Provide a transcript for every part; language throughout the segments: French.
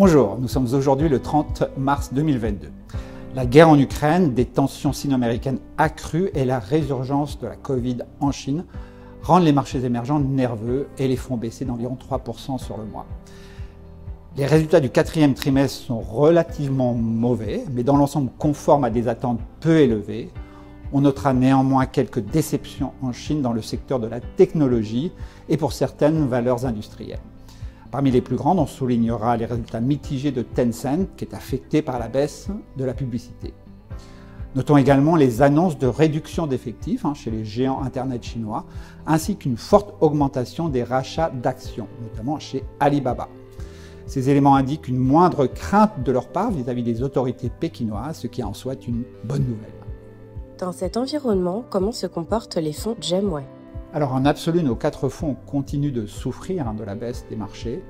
Bonjour, nous sommes aujourd'hui le 30 mars 2022. La guerre en Ukraine, des tensions sino-américaines accrues et la résurgence de la Covid en Chine rendent les marchés émergents nerveux et les font baisser d'environ 3% sur le mois. Les résultats du quatrième trimestre sont relativement mauvais, mais dans l'ensemble conformes à des attentes peu élevées. On notera néanmoins quelques déceptions en Chine dans le secteur de la technologie et pour certaines valeurs industrielles. Parmi les plus grandes, on soulignera les résultats mitigés de Tencent, qui est affecté par la baisse de la publicité. Notons également les annonces de réduction d'effectifs chez les géants Internet chinois, ainsi qu'une forte augmentation des rachats d'actions, notamment chez Alibaba. Ces éléments indiquent une moindre crainte de leur part vis-à-vis des autorités pékinoises, ce qui en soit une bonne nouvelle. Dans cet environnement, comment se comportent les fonds Gemway? Alors en absolu, nos 4 fonds continuent de souffrir de la baisse des marchés.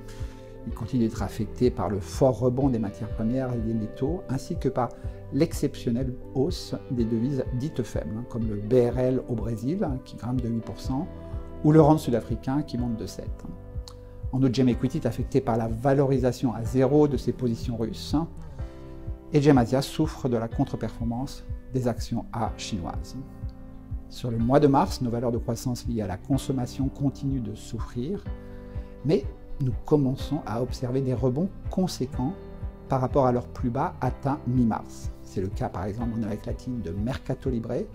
Ils continuent d'être affectés par le fort rebond des matières premières et des métaux, ainsi que par l'exceptionnelle hausse des devises dites faibles, comme le BRL au Brésil, qui grimpe de 8%, ou le rand sud-africain, qui monte de 7%. En outre, Gem Equity est affecté par la valorisation à zéro de ses positions russes, et Gem Asia souffre de la contre-performance des actions A chinoises. Sur le mois de mars, nos valeurs de croissance liées à la consommation continuent de souffrir, mais nous commençons à observer des rebonds conséquents par rapport à leur plus bas atteint mi-mars. C'est le cas par exemple en Amérique latine de Mercado Libre,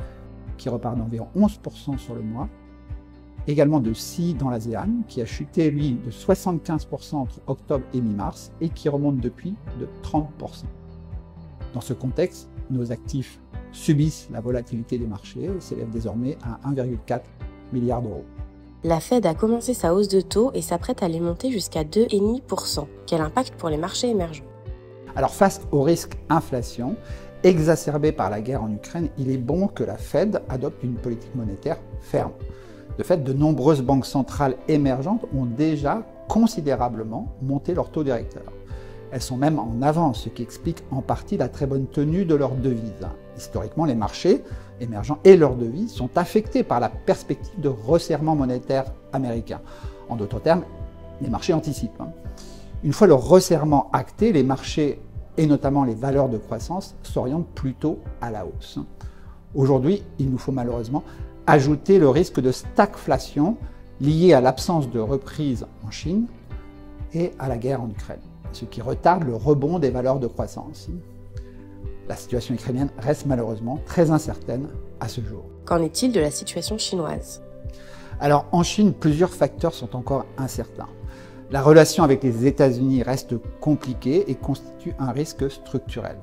qui repart d'environ 11% sur le mois, également de Sea dans l'ASEAN, qui a chuté lui de 75% entre octobre et mi-mars et qui remonte depuis de 30%. Dans ce contexte, nos actifs subissent la volatilité des marchés et s'élèvent désormais à 1,4 milliard d'euros. La Fed a commencé sa hausse de taux et s'apprête à les monter jusqu'à 2,5%. Quel impact pour les marchés émergents? Alors face au risque inflation, exacerbé par la guerre en Ukraine, il est bon que la Fed adopte une politique monétaire ferme. De fait, de nombreuses banques centrales émergentes ont déjà considérablement monté leur taux directeur. Elles sont même en avance, ce qui explique en partie la très bonne tenue de leurs devises. Historiquement, les marchés émergents et leurs devises sont affectés par la perspective de resserrement monétaire américain. En d'autres termes, les marchés anticipent. Une fois le resserrement acté, les marchés, et notamment les valeurs de croissance, s'orientent plutôt à la hausse. Aujourd'hui, il nous faut malheureusement ajouter le risque de stagflation lié à l'absence de reprise en Chine et à la guerre en Ukraine, ce qui retarde le rebond des valeurs de croissance. La situation ukrainienne reste malheureusement très incertaine à ce jour. Qu'en est-il de la situation chinoise? Alors en Chine, plusieurs facteurs sont encore incertains. La relation avec les États-Unis reste compliquée et constitue un risque structurel.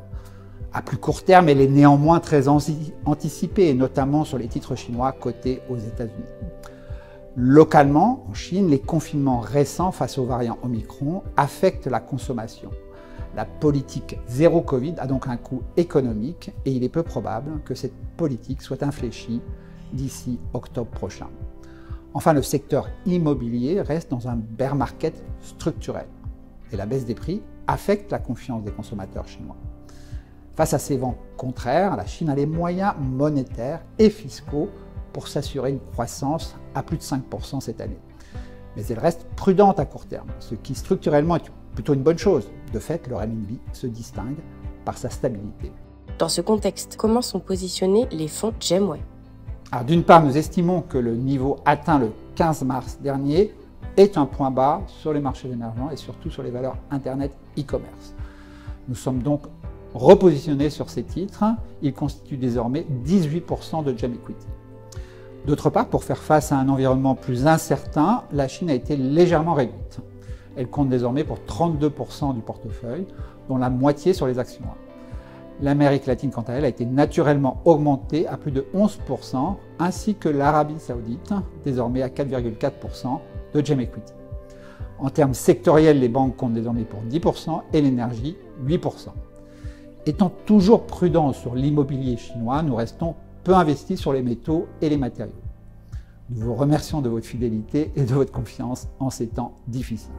À plus court terme, elle est néanmoins très anticipée, notamment sur les titres chinois cotés aux États-Unis. Localement, en Chine, les confinements récents face aux variants Omicron affectent la consommation. La politique zéro Covid a donc un coût économique et il est peu probable que cette politique soit infléchie d'ici octobre prochain. Enfin, le secteur immobilier reste dans un bear market structurel et la baisse des prix affecte la confiance des consommateurs chinois. Face à ces vents contraires, la Chine a les moyens monétaires et fiscaux pour s'assurer une croissance à plus de 5% cette année. Mais elle reste prudente à court terme, ce qui structurellement est plutôt une bonne chose. De fait, le renminbi se distingue par sa stabilité. Dans ce contexte, comment sont positionnés les fonds Gemway? Alors d'une part, nous estimons que le niveau atteint le 15 mars dernier est un point bas sur les marchés émergents et surtout sur les valeurs Internet e-commerce. Nous sommes donc repositionnés sur ces titres. Ils constituent désormais 18% de Gem Equity. D'autre part, pour faire face à un environnement plus incertain, la Chine a été légèrement réduite. Elle compte désormais pour 32% du portefeuille, dont la moitié sur les actions A. L'Amérique latine, quant à elle, a été naturellement augmentée à plus de 11%, ainsi que l'Arabie saoudite, désormais à 4,4% de Gem Equity. En termes sectoriels, les banques comptent désormais pour 10% et l'énergie 8%. Étant toujours prudents sur l'immobilier chinois, nous restons peu investis sur les métaux et les matériaux. Nous vous remercions de votre fidélité et de votre confiance en ces temps difficiles.